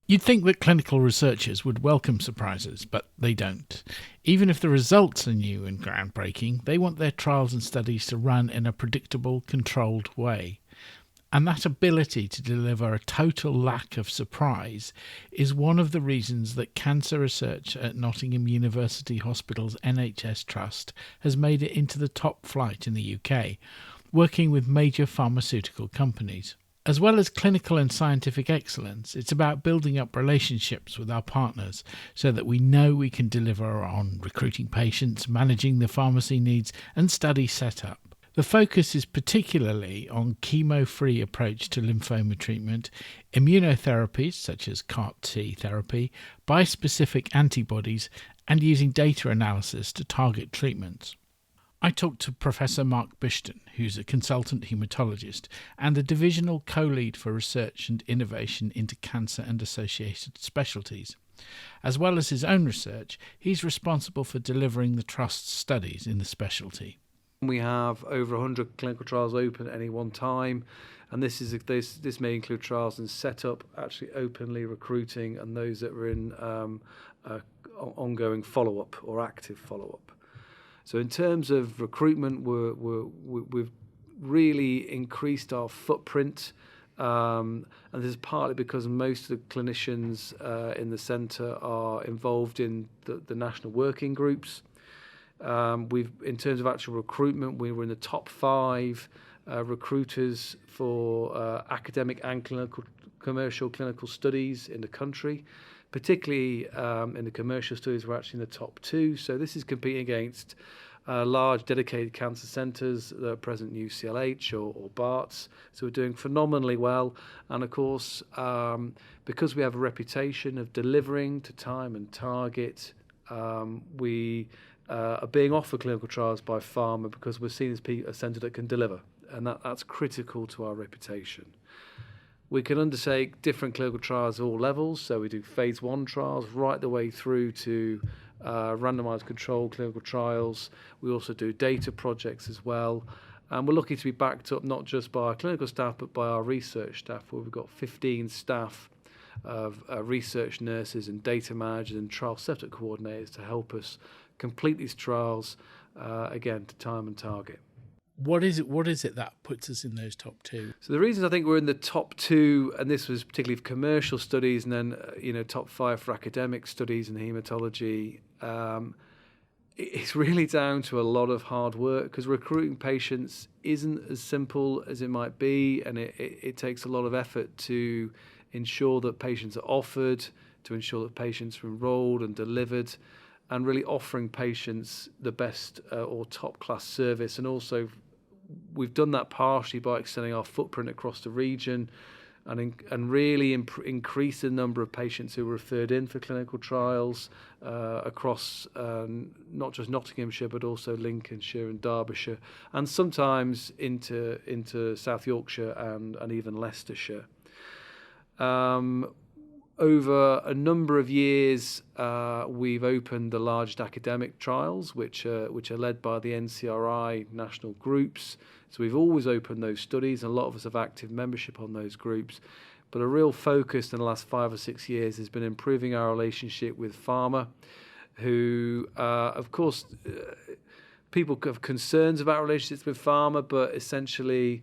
You'd think that clinical researchers would welcome surprises, but they don't. Even if the results are new and groundbreaking, they want their trials and studies to run in a predictable, controlled way. And that ability to deliver a total lack of surprise is one of the reasons that cancer research at Nottingham University Hospital's NHS Trust has made it into the top flight in the UK, working with major pharmaceutical companies. As well as clinical and scientific excellence, it's about building up relationships with our partners so that we know we can deliver on recruiting patients, managing the pharmacy needs, and study setup. The focus is particularly on chemo-free approach to lymphoma treatment, immunotherapies such as CAR-T therapy, bispecific antibodies, and using data analysis to target treatments. I talked to Professor Mark Bishton, who's a consultant haematologist and the divisional co-lead for research and innovation into cancer and associated specialties. As well as his own research, he's responsible for delivering the Trust's studies in the specialty. We have over 100 clinical trials open at any one time, and this may include trials in setup, actually openly recruiting, and those that are in ongoing follow-up or active follow-up. So in terms of recruitment, we've really increased our footprint, and this is partly because most of the clinicians in the centre are involved in the national working groups. In terms of actual recruitment, we were in the top 5 recruiters for academic and commercial clinical studies in the country. Particularly in the commercial studies, we're actually in the top 2. So this is competing against large dedicated cancer centres that are present in UCLH or Barts. So we're doing phenomenally well. And of course, because we have a reputation of delivering to time and target, we are being offered clinical trials by pharma because we're seen as a centre that can deliver. And that's critical to our reputation. We can undertake different clinical trials at all levels, so we do phase 1 trials right the way through to randomised controlled clinical trials. We also do data projects as well, and we're lucky to be backed up not just by our clinical staff but by our research staff, where we've got 15 staff of research nurses and data managers and trial setup coordinators to help us complete these trials, again, to time and target. What is it that puts us in those top 2? So the reasons I think we're in the top 2, and this was particularly for commercial studies, and then top 5 for academic studies in haematology, it's really down to a lot of hard work, because recruiting patients isn't as simple as it might be, and it takes a lot of effort to ensure that patients are offered, to ensure that patients are enrolled and delivered, and really offering patients the best or top-class service. And also, we've done that partially by extending our footprint across the region and really increase the number of patients who are referred in for clinical trials across not just Nottinghamshire but also Lincolnshire and Derbyshire, and sometimes into South Yorkshire and even Leicestershire. Over a number of years, we've opened the largest academic trials, which are led by the NCRI national groups. So we've always opened those studies, and a lot of us have active membership on those groups. But a real focus in the last 5 or 6 years has been improving our relationship with pharma, who, of course, people have concerns about relationships with pharma, but essentially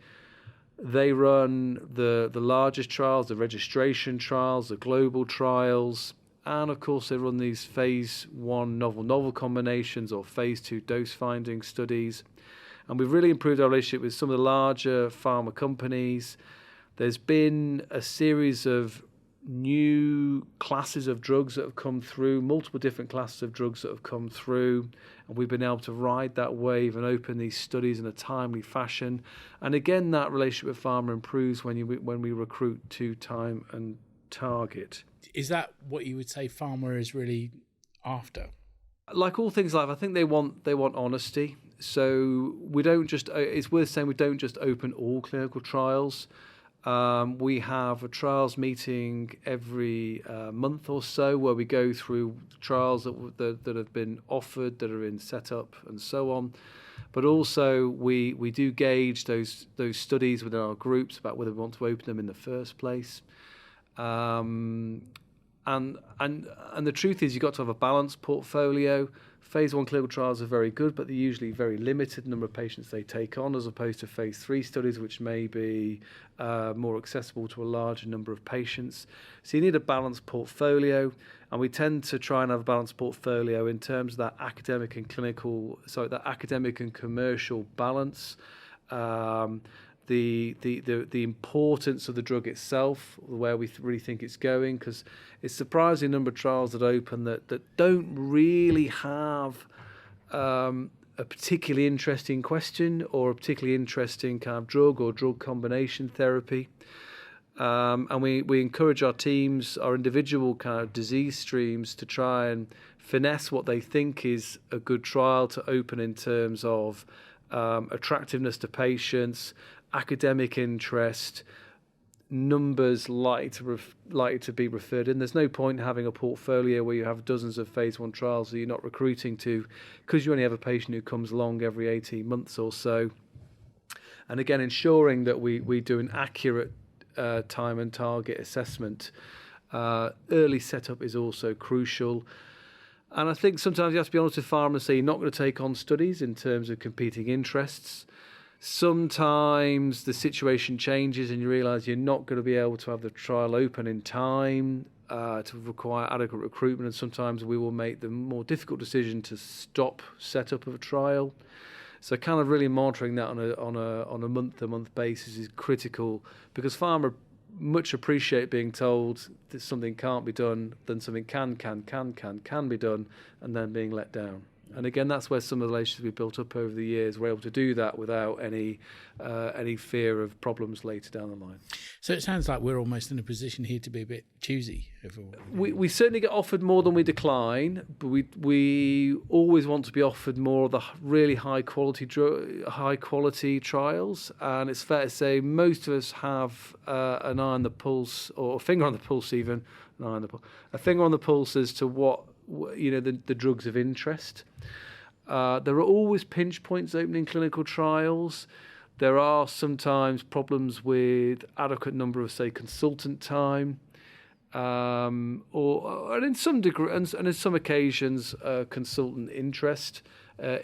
they run the largest trials, the registration trials, the global trials, and of course they run these phase 1 novel combinations or phase 2 dose-finding studies. And we've really improved our relationship with some of the larger pharma companies. There's been a series of new classes of drugs that have come through, multiple different classes of drugs that have come through, and we've been able to ride that wave and open these studies in a timely fashion. And again, that relationship with pharma improves when we recruit to time and target. Is that what you would say pharma is really after? Like all things in life, I think they want honesty. So we don't just. It's worth saying we don't just open all clinical trials. We have a trials meeting every month or so where we go through trials that have been offered, that are in setup and so on. But also we do gauge those studies within our groups about whether we want to open them in the first place. and the truth is, you've got to have a balanced portfolio. Phase 1 clinical trials are very good, but they're usually very limited number of patients they take on, as opposed to phase 3 studies, which may be more accessible to a larger number of patients. So you need a balanced portfolio, and we tend to try and have a balanced portfolio in terms of that academic and commercial balance. The importance of the drug itself, where we really think it's going, because it's surprising number of trials that open that don't really have a particularly interesting question or a particularly interesting kind of drug or drug combination therapy. And we encourage our teams, our individual kind of disease streams, to try and finesse what they think is a good trial to open in terms of attractiveness to patients, academic interest, numbers likely to be referred in. There's no point in having a portfolio where you have dozens of phase 1 trials that you're not recruiting to, because you only have a patient who comes along every 18 months or so. And again, ensuring that we do an accurate time and target assessment. Early setup is also crucial. And I think sometimes you have to be honest with pharma and say you're not going to take on studies in terms of competing interests. Sometimes the situation changes and you realise you're not going to be able to have the trial open in time to require adequate recruitment, and sometimes we will make the more difficult decision to stop setup of a trial. So kind of really monitoring that on a month-to-month basis is critical, because pharma much appreciate being told that something can't be done than something can be done, and then being let down. And again, that's where some of the relationships we've built up over the years, we're able to do that without any fear of problems later down the line. So it sounds like we're almost in a position here to be a bit choosy. We certainly get offered more than we decline, but we always want to be offered more of the really high quality trials. And it's fair to say most of us have an eye on the pulse, or a finger on the pulse, even a finger on the pulse as to what the drugs of interest. There are always pinch points opening clinical trials. There are sometimes problems with adequate number of, say, consultant time, and in some degree, and in some occasions, consultant interest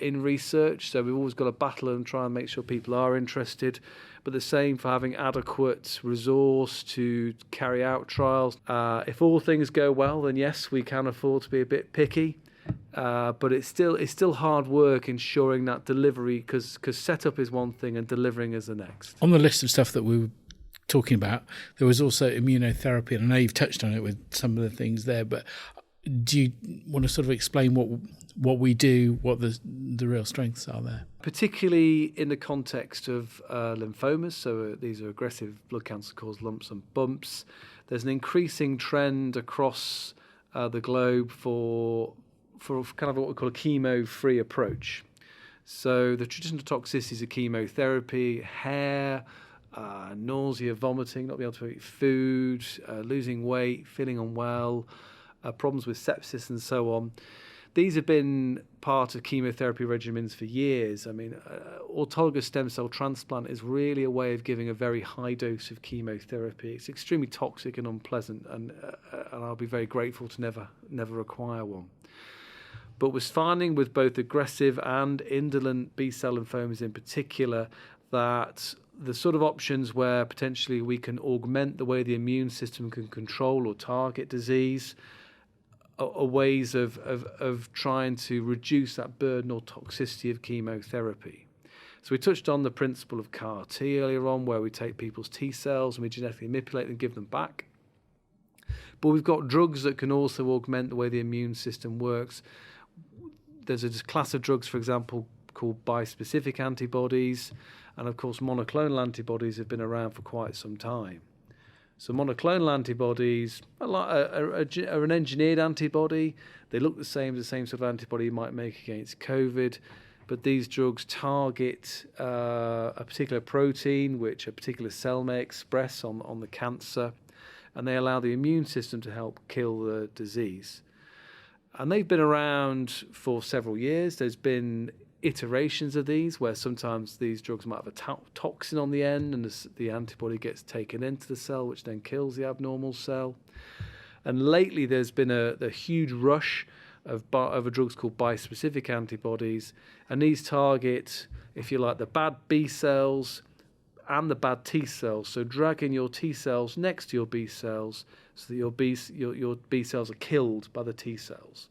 in research. So we've always got to battle and try and make sure people are interested. But the same for having adequate resource to carry out trials. If all things go well, then yes, we can afford to be a bit picky. But it's still hard work ensuring that delivery, because setup is one thing and delivering is the next. On the list of stuff that we were talking about, there was also immunotherapy, and I know you've touched on it with some of the things there, but do you want to sort of explain what we do, what the real strengths are there? Particularly in the context of lymphomas, so these are aggressive blood cancer caused lumps and bumps. There's an increasing trend across the globe for kind of what we call a chemo-free approach. So the traditional toxicities of chemotherapy, hair, nausea, vomiting, not being able to eat food, losing weight, feeling unwell, problems with sepsis and so on. These have been part of chemotherapy regimens for years. I mean, autologous stem cell transplant is really a way of giving a very high dose of chemotherapy. It's extremely toxic and unpleasant, and I'll be very grateful to never require one. But we're finding with both aggressive and indolent B-cell lymphomas in particular that the sort of options where potentially we can augment the way the immune system can control or target disease are ways of trying to reduce that burden or toxicity of chemotherapy. So we touched on the principle of CAR T earlier on, where we take people's T cells and we genetically manipulate them and give them back. But we've got drugs that can also augment the way the immune system works. There's a class of drugs, for example, called bispecific antibodies, and of course monoclonal antibodies have been around for quite some time. So monoclonal antibodies are an engineered antibody. They look the same as the same sort of antibody you might make against COVID, but these drugs target a particular protein which a particular cell may express on the cancer, and they allow the immune system to help kill the disease. And they've been around for several years. There's been iterations of these where sometimes these drugs might have a toxin on the end, and the antibody gets taken into the cell, which then kills the abnormal cell. And lately there's been a huge rush of drugs called bispecific antibodies, and these target, if you like, the bad B cells and the bad T cells. So dragging your T cells next to your B cells so that your B cells are killed by the T cells.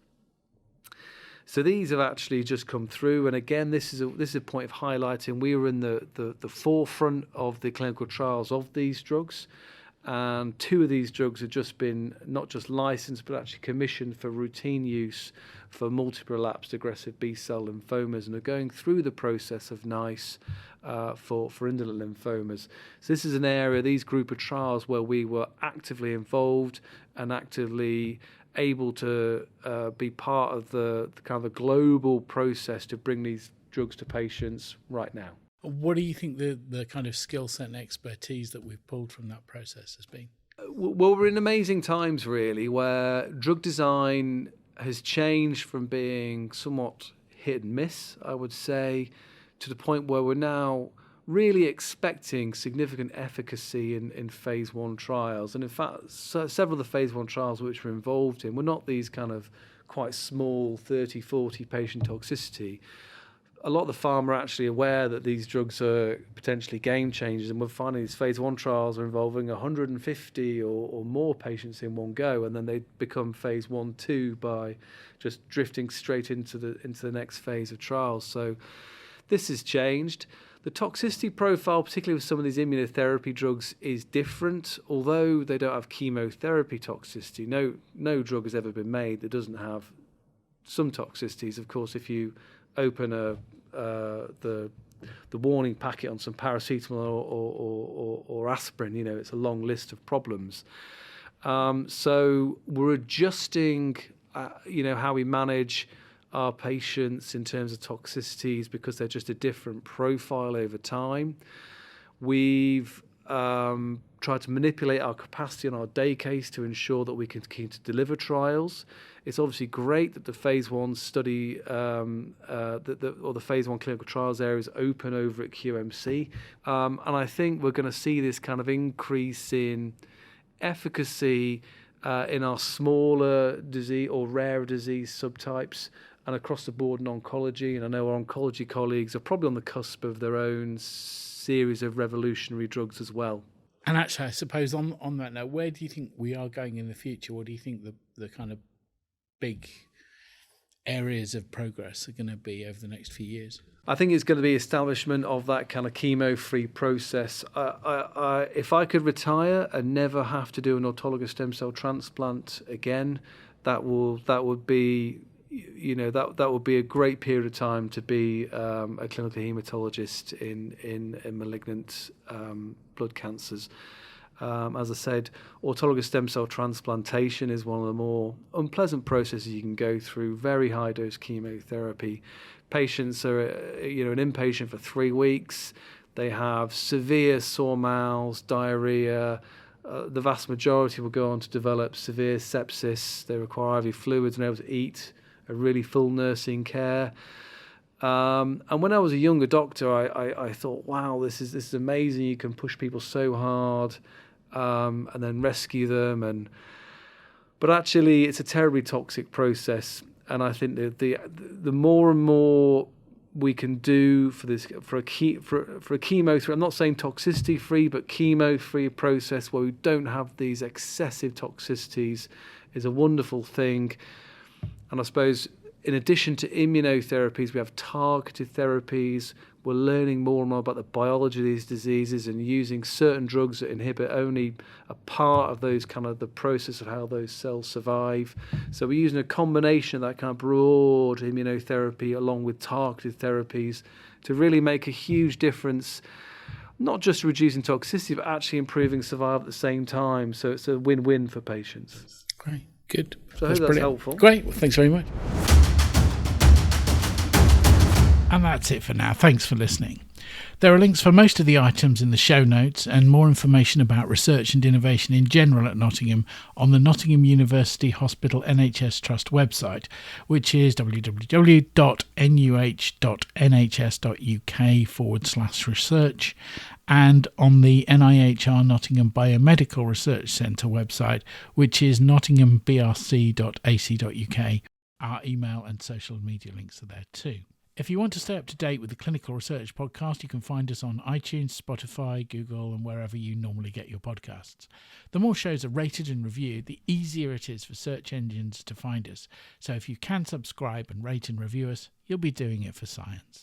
So these have actually just come through, and again, this is a point of highlighting. We were in the forefront of the clinical trials of these drugs, and 2 of these drugs have just been not just licensed but actually commissioned for routine use for multiple relapsed aggressive B-cell lymphomas, and are going through the process of NICE for indolent lymphomas. So this is an area, these group of trials, where we were actively involved and actively able to be part of the kind of the global process to bring these drugs to patients right now. What do you think the kind of skill set and expertise that we've pulled from that process has been? Well, we're in amazing times, really, where drug design has changed from being somewhat hit and miss, I would say, to the point where we're now really expecting significant efficacy in phase 1 trials. And in fact, several of the phase 1 trials which we're involved in were not these kind of quite small 30, 40 patient toxicity. A lot of the pharma are actually aware that these drugs are potentially game changers, and we're finding these phase 1 trials are involving 150 or more patients in one go, and then they become phase 1, 2 by just drifting straight into the next phase of trials. So this has changed. The toxicity profile, particularly with some of these immunotherapy drugs, is different. Although they don't have chemotherapy toxicity, no drug has ever been made that doesn't have some toxicities. Of course, if you open the warning packet on some paracetamol or aspirin, it's a long list of problems. So we're adjusting, how we manage our patients in terms of toxicities because they're just a different profile over time. We've tried to manipulate our capacity on our day case to ensure that we can continue to deliver trials. It's obviously great that the phase 1 study or the phase 1 clinical trials area is open over at QMC. And I think we're going to see this kind of increase in efficacy in our smaller disease or rare disease subtypes and across the board in oncology. And I know our oncology colleagues are probably on the cusp of their own series of revolutionary drugs as well. And actually, I suppose on that note, where do you think we are going in the future? What do you think the kind of big areas of progress are going to be over the next few years? I think it's going to be establishment of that kind of chemo-free process. If I could retire and never have to do an autologous stem cell transplant again, that would be that would be a great period of time to be a clinical hematologist in malignant blood cancers. As I said, autologous stem cell transplantation is one of the more unpleasant processes you can go through. Very high dose chemotherapy. Patients are, an inpatient for 3 weeks. They have severe sore mouths, diarrhea. The vast majority will go on to develop severe sepsis. They require IV fluids and able to eat. A really full nursing care. And when I was a younger doctor, I thought, wow, this is amazing. You can push people so hard and then rescue them. But actually, it's a terribly toxic process. And I think that the more and more we can do for a chemo, I'm not saying toxicity free, but chemo free process where we don't have these excessive toxicities is a wonderful thing. And I suppose in addition to immunotherapies, we have targeted therapies. We're learning more and more about the biology of these diseases and using certain drugs that inhibit only a part of those kind of the process of how those cells survive. So we're using a combination of that kind of broad immunotherapy along with targeted therapies to really make a huge difference, not just reducing toxicity, but actually improving survival at the same time. So it's a win-win for patients. Great. Good. So I hope that's helpful. Great. Well, thanks very much. And that's it for now. Thanks for listening. There are links for most of the items in the show notes and more information about research and innovation in general at Nottingham on the Nottingham University Hospital NHS Trust website, which is www.nuh.nhs.uk/research, and on the NIHR Nottingham Biomedical Research Centre website, which is nottinghambrc.ac.uk. Our email and social media links are there too. If you want to stay up to date with the Clinical Research Podcast, you can find us on iTunes, Spotify, Google, and wherever you normally get your podcasts. The more shows are rated and reviewed, the easier it is for search engines to find us. So if you can subscribe and rate and review us, you'll be doing it for science.